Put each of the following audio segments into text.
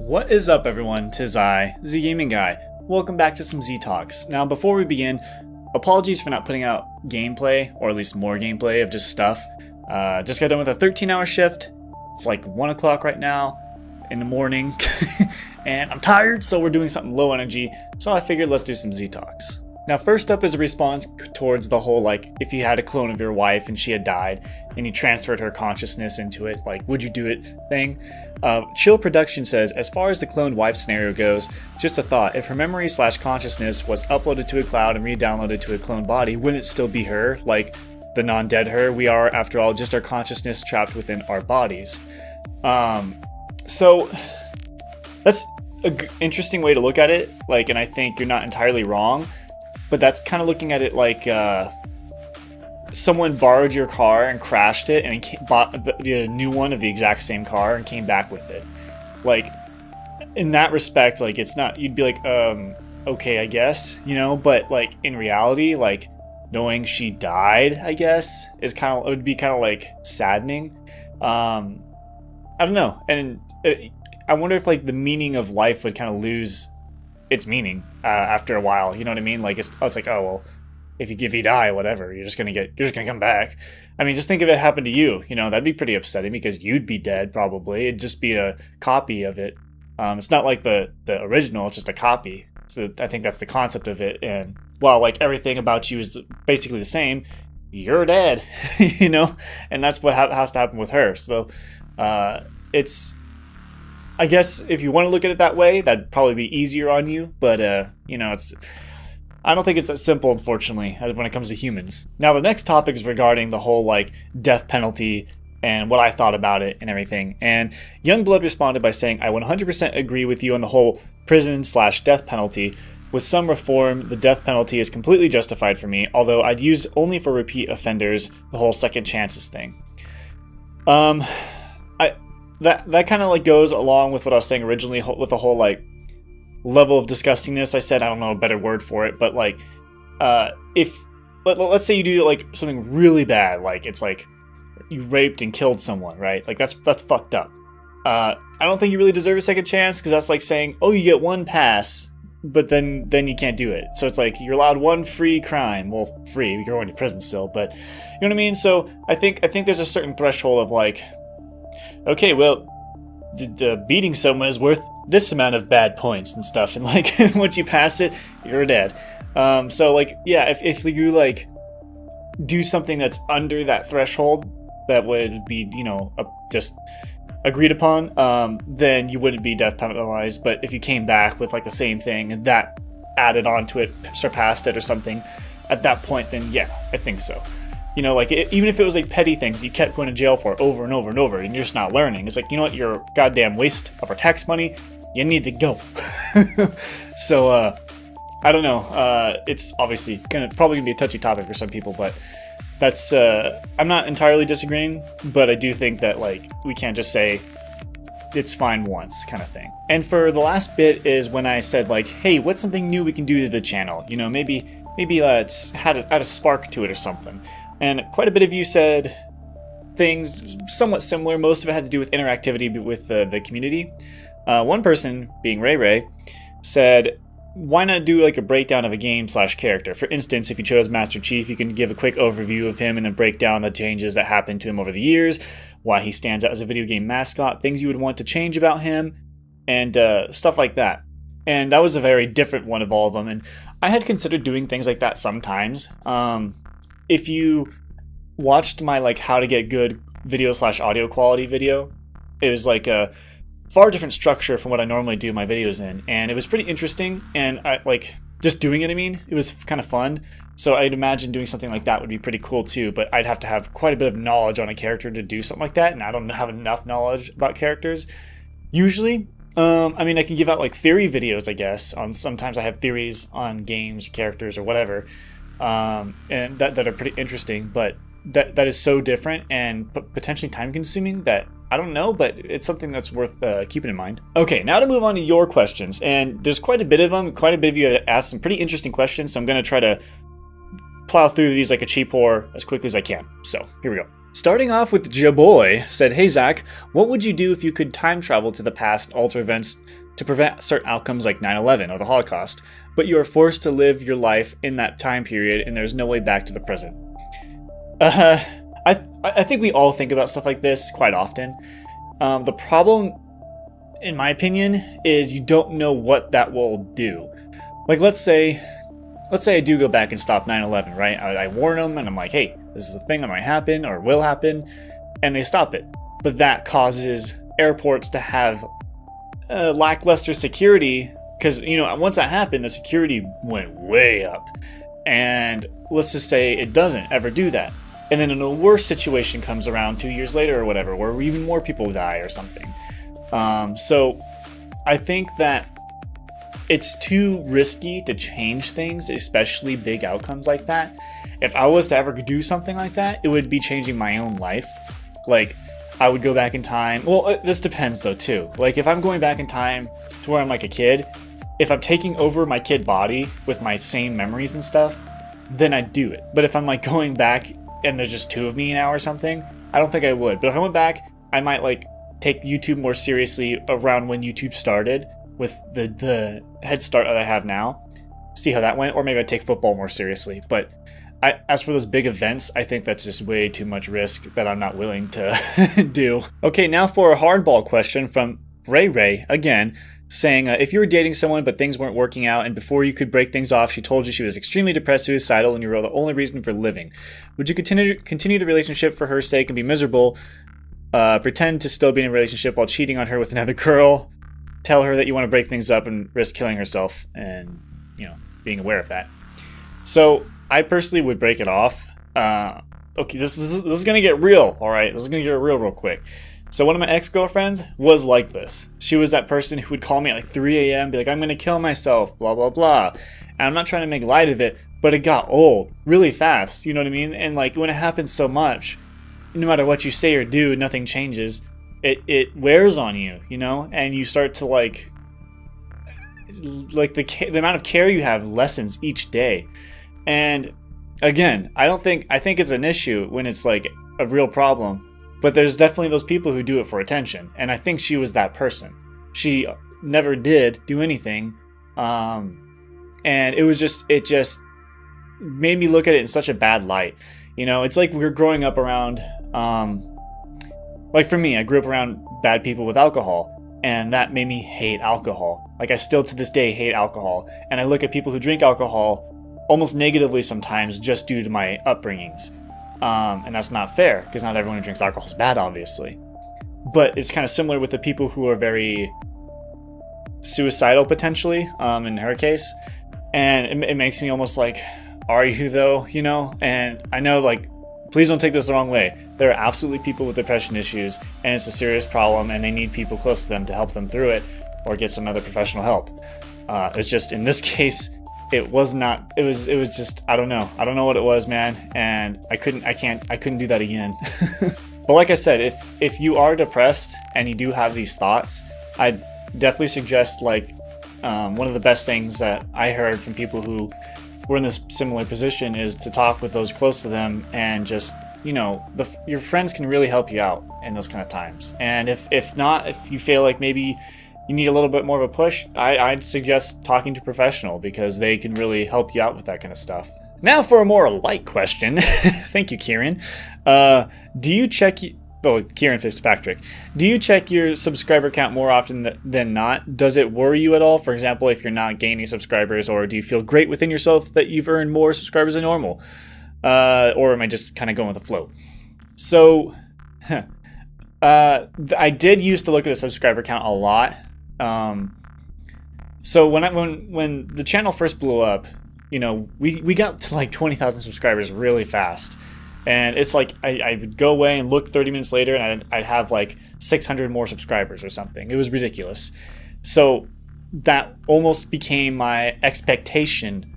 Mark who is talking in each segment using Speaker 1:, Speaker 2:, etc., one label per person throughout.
Speaker 1: What is up, everyone? 'Tis I, Z Gaming Guy. Welcome back to some Z Talks. Now, before we begin, apologies for not putting out gameplay, or at least more gameplay of just stuff. Just got done with a 13-hour shift. It's like 1 o'clock right now in the morning, and I'm tired, so we're doing something low energy. So I figured let's do some Z Talks. Now, first up is a response towards the whole, like, if you had a clone of your wife and she had died and you transferred her consciousness into it, like, would you do it thing? Chill Production says, as far as the cloned wife scenario goes, just a thought, if her memory / consciousness was uploaded to a cloud and re-downloaded to a cloned body, wouldn't it still be her? Like, the non-dead her? We are, after all, just our consciousness trapped within our bodies. So, that's an interesting way to look at it, like, and I think you're not entirely wrong. But that's kind of looking at it like someone borrowed your car and crashed it and bought the new one of the exact same car and came back with it. Like, in that respect, like, it's not, you'd be like, okay, I guess, you know, but like in reality, like knowing she died, I guess, is kind of, it would be kind of like saddening. I don't know. And I wonder if like the meaning of life would kind of lose its meaning after a while, you know what I mean? Like it's like, oh well, if you die, whatever, you're just gonna come back. I mean, just think if it happened to you, you know, that'd be pretty upsetting because you'd be dead probably. It'd just be a copy of it. It's not like the original; it's just a copy. So I think that's the concept of it. And while like everything about you is basically the same, you're dead, you know, and that's what has to happen with her. So it's. I guess if you want to look at it that way, that'd probably be easier on you, but, you know, I don't think it's that simple, unfortunately, when it comes to humans. Now, the next topic is regarding the whole, like, death penalty and what I thought about it and everything. And Youngblood responded by saying, I 100% agree with you on the whole prison/death penalty. With some reform, the death penalty is completely justified for me, although I'd use only for repeat offenders the whole second chances thing. That kind of like goes along with what I was saying originally with the whole like level of disgustingness. I said, I don't know a better word for it, but like if let's say you do like something really bad, like it's like you raped and killed someone, right? Like that's fucked up. I don't think you really deserve a second chance because that's like saying, oh, you get one pass, but then you can't do it. So it's like you're allowed one free crime. Well, free, you're going to prison still, but you know what I mean? So I think there's a certain threshold of like, okay, well, the beating someone is worth this amount of bad points and stuff, and like once you pass it, you're dead. So like, yeah, if you like do something that's under that threshold that would be, you know, just agreed upon, then you wouldn't be death penalized. But if you came back with like the same thing and that added on to it, surpassed it or something, at that point, then yeah, I think so. You know, like, even if it was, like, petty things you kept going to jail for over and over and over, and you're just not learning. It's like, you know what, you're a goddamn waste of our tax money. You need to go. So, I don't know. It's obviously probably gonna be a touchy topic for some people, but that's, I'm not entirely disagreeing, but I do think that, like, we can't just say it's fine once kind of thing. And for the last bit is when I said, like, hey, what's something new we can do to the channel? You know, maybe it's had a spark to it or something. And quite a bit of you said things somewhat similar. Most of it had to do with interactivity with the community. One person, being Ray, said, why not do like a breakdown of a game/character? For instance, if you chose Master Chief, you can give a quick overview of him and then break down the changes that happened to him over the years, why he stands out as a video game mascot, things you would want to change about him, and stuff like that. And that was a very different one of all of them. And I had considered doing things like that sometimes. If you watched my like how to get good video/audio quality video, it was like a far different structure from what I normally do my videos in, and it was pretty interesting. And I like just doing it. I mean, it was kind of fun. So I'd imagine doing something like that would be pretty cool too. But I'd have to have quite a bit of knowledge on a character to do something like that, and I don't have enough knowledge about characters usually. I mean, I can give out like theory videos, I guess. Sometimes I have theories on games, or characters, or whatever. And that are pretty interesting, but that is so different and potentially time-consuming that I don't know, but it's something that's worth keeping in mind. Okay, now to move on to your questions, and there's quite a bit of them. Quite a bit of you asked some pretty interesting questions, so I'm going to try to plow through these like a cheap whore as quickly as I can. So here we go.
Speaker 2: Starting off with Jaboy said, "Hey Zach, what would you do if you could time travel to the past, alter events to prevent certain outcomes like 9/11 or the Holocaust, but you are forced to live your life in that time period and there's no way back to the present?" I think we all think about stuff like this quite often. The problem, in my opinion, is you don't know what that will do. Like, let's say I do go back and stop 9/11, right? I warn them and I'm like, hey, this is a thing that might happen or will happen, and they stop it. But that causes airports to have lackluster security because, you know, once that happened, the security went way up. And let's just say it doesn't ever do that. And then a worse situation comes around 2 years later or whatever, where even more people die or something. So I think that it's too risky to change things, especially big outcomes like that. If I was to ever do something like that, it would be changing my own life. Like, I would go back in time. Well, this depends though too. Like, if I'm going back in time to where I'm like a kid, if I'm taking over my kid body with my same memories and stuff, then I'd do it. But if I'm like going back and there's just two of me now or something, I don't think I would. But if I went back, I might like take YouTube more seriously around when YouTube started with the head start that I have now. See how that went, or maybe I'd take football more seriously. But as for those big events, I think that's just way too much risk that I'm not willing to do. Okay, now for a hardball question from Ray again, saying, if you were dating someone but things weren't working out and before you could break things off, she told you she was extremely depressed, suicidal, and you were the only reason for living. Would you continue the relationship for her sake and be miserable, pretend to still be in a relationship while cheating on her with another girl, tell her that you want to break things up and risk killing herself and, you know, being aware of that? So I personally would break it off. Okay, this is gonna get real, all right? This is gonna get real quick. So one of my ex-girlfriends was like this. She was that person who would call me at like 3 a.m. be like, I'm gonna kill myself, blah, blah, blah. And I'm not trying to make light of it, but it got old really fast, you know what I mean? And like when it happens so much, no matter what you say or do, nothing changes. It wears on you, you know? And you start to like the amount of care you have lessens each day. And again, I think it's an issue when it's like a real problem. But there's definitely those people who do it for attention. And I think she was that person. She never did do anything. And it just made me look at it in such a bad light. You know, it's like we were growing up around, like for me, I grew up around bad people with alcohol. And that made me hate alcohol. Like I still to this day hate alcohol. And I look at people who drink alcohol almost negatively sometimes just due to my upbringings. And that's not fair, because not everyone who drinks alcohol is bad, obviously. But it's kind of similar with the people who are very suicidal, potentially, in her case. And it makes me almost like, are you though, you know? And I know, like, please don't take this the wrong way. There are absolutely people with depression issues, and it's a serious problem, and they need people close to them to help them through it, or get some other professional help. It's just, in this case, it was just, I don't know what it was, man, and I couldn't do that again. But like I said, if you are depressed and you do have these thoughts, I'd definitely suggest, like, one of the best things that I heard from people who were in this similar position is to talk with those close to them, and just, you know, your friends can really help you out in those kind of times. And if you feel like maybe you need a little bit more of a push, I'd suggest talking to a professional, because they can really help you out with that kind of stuff. Now for a more light question. Thank you, Kieran. Do you check... Kieran Fitzpatrick. Do you check your subscriber count more often than not? Does it worry you at all? For example, if you're not gaining subscribers, or do you feel great within yourself that you've earned more subscribers than normal? Or am I just kind of going with the flow? So, I did used to look at the subscriber count a lot. So when the channel first blew up, you know, we got to like 20,000 subscribers really fast. And it's like I would go away and look 30 minutes later, and I'd have like 600 more subscribers or something. It was ridiculous. So that almost became my expectation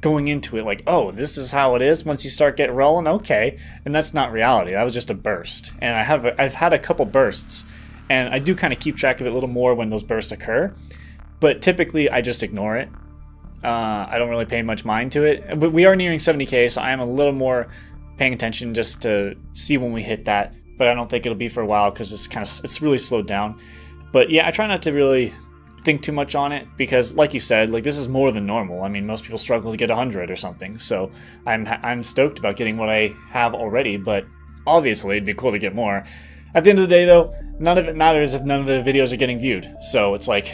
Speaker 2: going into it. Like, oh, this is how it is once you start getting rolling. Okay, and that's not reality. That was just a burst. And I've had a couple bursts, and I do kind of keep track of it a little more when those bursts occur. But typically, I just ignore it. I don't really pay much mind to it. But we are nearing 70K, so I am a little more paying attention just to see when we hit that, but I don't think it'll be for a while because it's really slowed down. But yeah, I try not to really think too much on it because, like you said, like this is more than normal. I mean, most people struggle to get 100 or something, so I'm stoked about getting what I have already, but obviously it'd be cool to get more. At the end of the day, though, none of it matters if none of the videos are getting viewed. So it's like,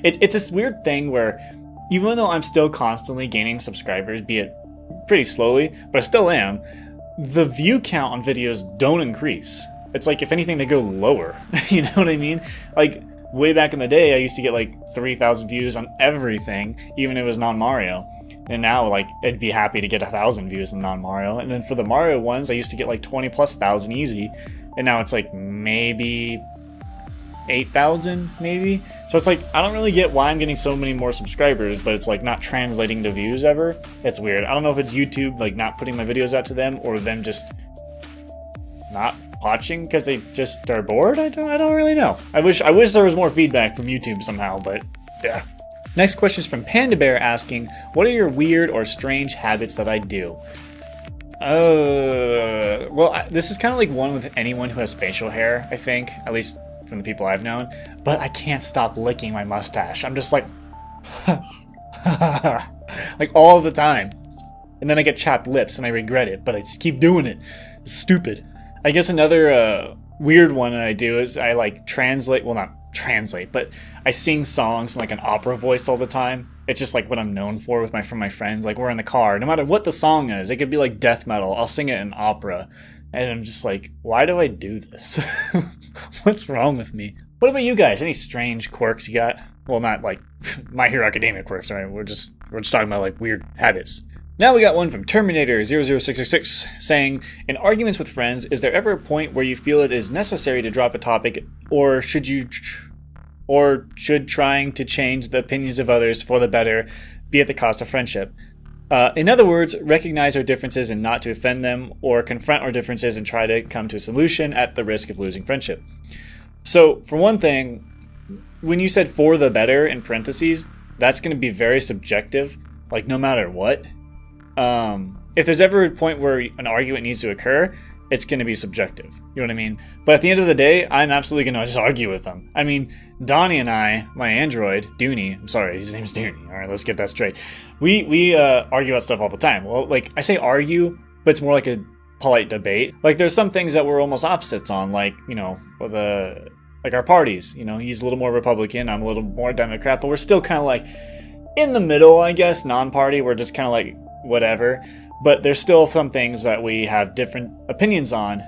Speaker 2: it's this weird thing where even though I'm still constantly gaining subscribers, be it pretty slowly, but I still am, the view count on videos don't increase. It's like, if anything, they go lower. You know what I mean? Like, way back in the day, I used to get like 3,000 views on everything, even if it was non-Mario. And now, like, I'd be happy to get 1,000 views on non-Mario. And then for the Mario ones, I used to get like 20,000+ easy. And now it's like maybe 8,000, maybe. So it's like, I don't really get why I'm getting so many more subscribers, but it's like not translating to views ever. It's weird. I don't know if it's YouTube like not putting my videos out to them, or them just not watching because they just are bored. I don't really know. I wish there was more feedback from YouTube somehow, but yeah. Next question is from Panda Bear asking, what are your weird or strange habits that I do? Well, this is kind of like one with anyone who has facial hair, I think, at least from the people I've known, but I can't stop licking my mustache. I'm just like, like all the time. And then I get chapped lips and I regret it, but I just keep doing it. It's stupid. I guess another weird one that I do is I like translate, well, not translate, but I sing songs in like an opera voice all the time. It's just like what I'm known for from my friends. Like, we're in the car, no matter what the song is, it could be like death metal, I'll sing it in opera. And I'm just like, why do I do this? What's wrong with me? What about you guys? Any strange quirks you got? Well, not like My Hero Academia quirks, right? We're just talking about like weird habits. Now we got one from Terminator00666 saying, in arguments with friends, is there ever a point where you feel it is necessary to drop a topic, or should trying to change the opinions of others for the better be at the cost of friendship? In other words, recognize our differences and not to offend them, or confront our differences and try to come to a solution at the risk of losing friendship. So, for one thing, when you said for the better in parentheses, that's going to be very subjective, like no matter what. If there's ever a point where an argument needs to occur, it's going to be subjective. You know what I mean? But at the end of the day, I'm absolutely going to just argue with them. I mean, Donnie and I, my android, Dooney, I'm sorry, his name's Dooney. All right, let's get that straight. We argue about stuff all the time. Well, like, I say argue, but it's more like a polite debate. Like, there's some things that we're almost opposites on, like, you know, like our parties. You know, he's a little more Republican, I'm a little more Democrat, but we're still kind of like in the middle, I guess, non-party. We're just kind of like whatever. But there's still some things that we have different opinions on,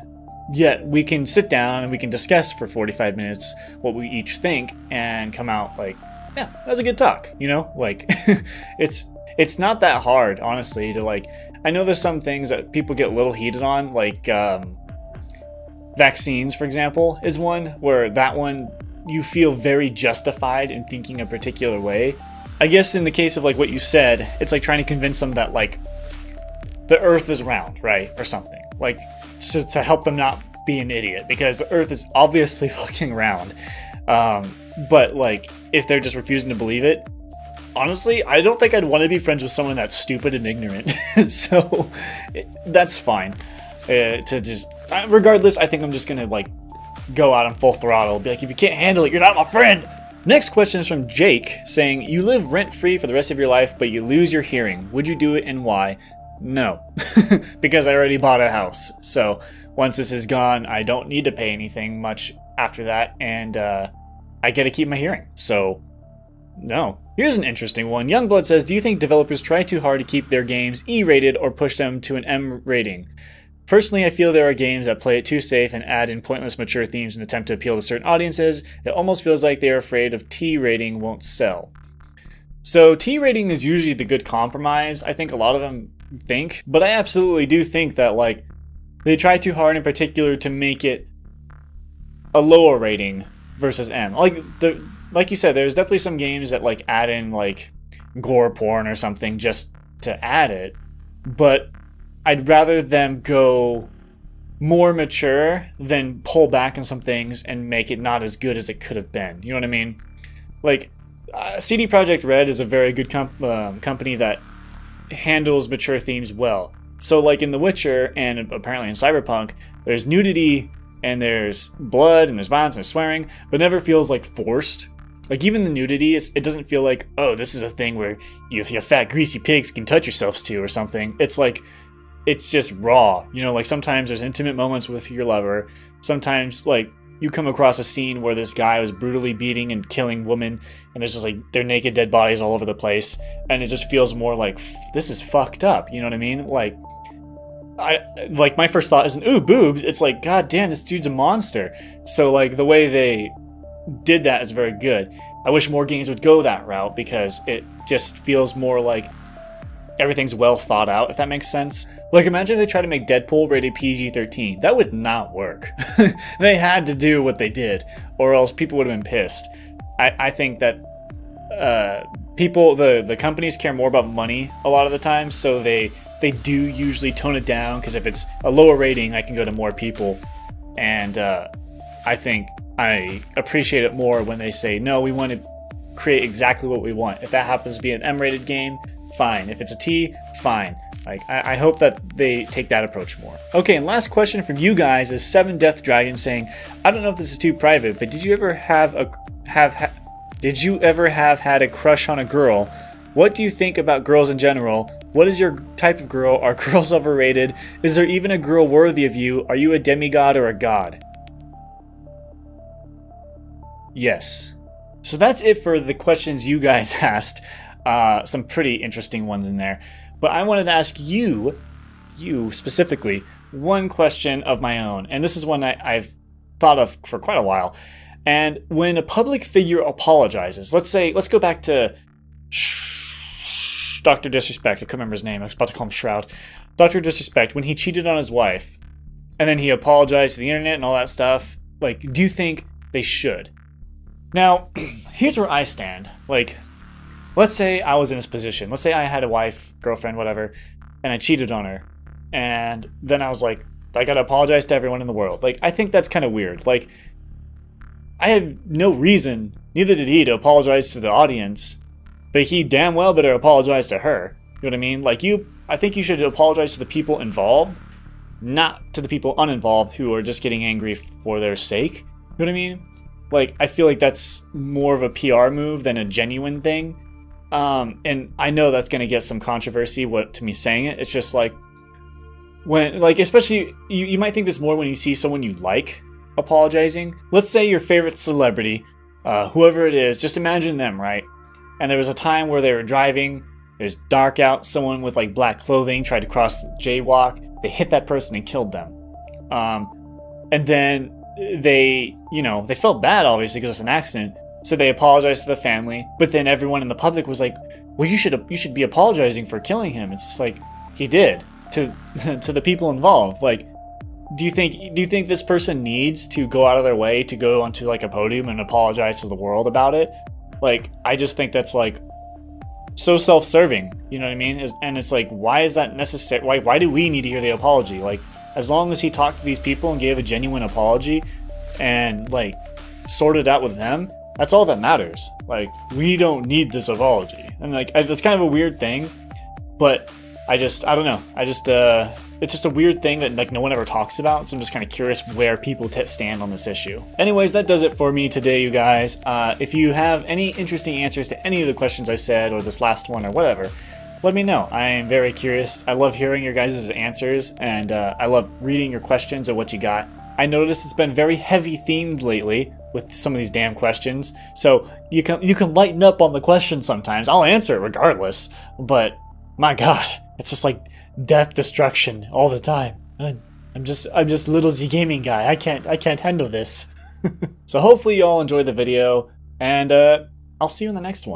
Speaker 2: yet we can sit down and we can discuss for 45 minutes what we each think and come out like, yeah, that was a good talk, you know? Like, it's not that hard, honestly, to like, I know there's some things that people get a little heated on, like vaccines, for example, is one, where that one, you feel very justified in thinking a particular way. I guess in the case of like what you said, it's like trying to convince them that like, the Earth is round, right? Or something. Like, to help them not be an idiot, because the Earth is obviously fucking round. But, like, if they're just refusing to believe it, honestly, I don't think I'd want to be friends with someone that's stupid and ignorant. So, that's fine. Regardless, I think I'm just gonna, like, go out on full throttle. Be like, if you can't handle it, you're not my friend! Next question is from Jake, saying, you live rent-free for the rest of your life, but you lose your hearing. Would you do it, and why? No, because I already bought a house. So once this is gone, I don't need to pay anything much after that, and I get to keep my hearing. So no. Here's an interesting one. Youngblood says, do you think developers try too hard to keep their games E-rated or push them to an M rating? Personally, I feel there are games that play it too safe and add in pointless mature themes in an attempt to appeal to certain audiences. It almost feels like they are afraid of T rating won't sell. So T rating is usually the good compromise, I think a lot of them think, but I absolutely do think that like they try too hard in particular to make it a lower rating versus M. Like you said, there's definitely some games that like add in like gore porn or something just to add it, but I'd rather them go more mature than pull back on some things and make it not as good as it could have been. You know what I mean? Like CD Projekt Red is a very good company that handles mature themes well.
Speaker 1: So like in The Witcher and apparently in Cyberpunk, there's nudity and there's blood and there's violence and there's swearing, but it never feels like forced. Like even the nudity, it doesn't feel like, oh, this is a thing where you fat greasy pigs can touch yourselves to or something. It's like, it's just raw. You know, like sometimes there's intimate moments with your lover. Sometimes like you come across a scene where this guy was brutally beating and killing women and there's just like their naked dead bodies all over the place. And it just feels more like, this is fucked up. You know what I mean? Like my first thought isn't, ooh, boobs. It's like, god damn, this dude's a monster. So like the way they did that is very good. I wish more games would go that route because it just feels more like everything's well thought out, if that makes sense. Like imagine if they tried to make Deadpool rated PG-13. That would not work. They had to do what they did or else people would have been pissed. I think that people, the companies care more about money a lot of the time, so they do usually tone it down because if it's a lower rating, I can go to more people. And I think I appreciate it more when they say, no, we want to create exactly what we want. If that happens to be an M-rated game, fine. If it's a T, fine. Like I hope that they take that approach more. Okay, and last question from you guys is 7 Death Dragon saying, I don't know if this is too private, but did you ever have had a crush on a girl? What do you think about girls in general? What is your type of girl? Are girls overrated? Is there even a girl worthy of you? Are you a demigod or a god? Yes. So that's it for the questions you guys asked. Some pretty interesting ones in there. But I wanted to ask you specifically, one question of my own. And this is one I've thought of for quite a while. And when a public figure apologizes, let's go back to Dr. Disrespect. I couldn't remember his name. I was about to call him Shroud. Dr. Disrespect, when he cheated on his wife, and then he apologized to the internet and all that stuff, like, do you think they should? Now, here's where I stand. Like, let's say I was in his position. Let's say I had a wife, girlfriend, whatever, and I cheated on her. And then I was like, I gotta apologize to everyone in the world. Like, I think that's kind of weird. Like, I had no reason, neither did he, to apologize to the audience. But he damn well better apologize to her. You know what I mean? Like, I think you should apologize to the people involved, not to the people uninvolved who are just getting angry for their sake. You know what I mean? Like, I feel like that's more of a PR move than a genuine thing. And I know that's going to get some controversy to me saying it. It's just like, when, like, especially, you might think this more when you see someone you like apologizing. Let's say your favorite celebrity, whoever it is, just imagine them, right? And there was a time where they were driving, it was dark out, someone with like black clothing tried to cross the jaywalk, they hit that person and killed them. And then they felt bad, obviously, because it's an accident. So they apologized to the family, but then everyone in the public was like, well, you should be apologizing for killing him. It's like, he did to the people involved. Like, do you think this person needs to go out of their way to go onto like a podium and apologize to the world about it? Like, I just think that's like so self-serving, you know what I mean? And it's like, why is that necessary? Why do we need to hear the apology? Like, as long as he talked to these people and gave a genuine apology and like sorted out with them, that's all that matters. Like, we don't need this apology. And like, that's kind of a weird thing, but I don't know. It's just a weird thing that like no one ever talks about. So I'm just kind of curious where people stand on this issue. Anyways, that does it for me today, you guys. If you have any interesting answers to any of the questions I said or this last one or whatever, let me know. I am very curious. I love hearing your guys' answers, and I love reading your questions and what you got. I noticed it's been very heavy themed lately with some of these damn questions. So you can lighten up on the questions sometimes. I'll answer it regardless. But my God, it's just like death, destruction all the time. I'm just little Z gaming guy. I can't handle this. So hopefully you all enjoyed the video, and I'll see you in the next one.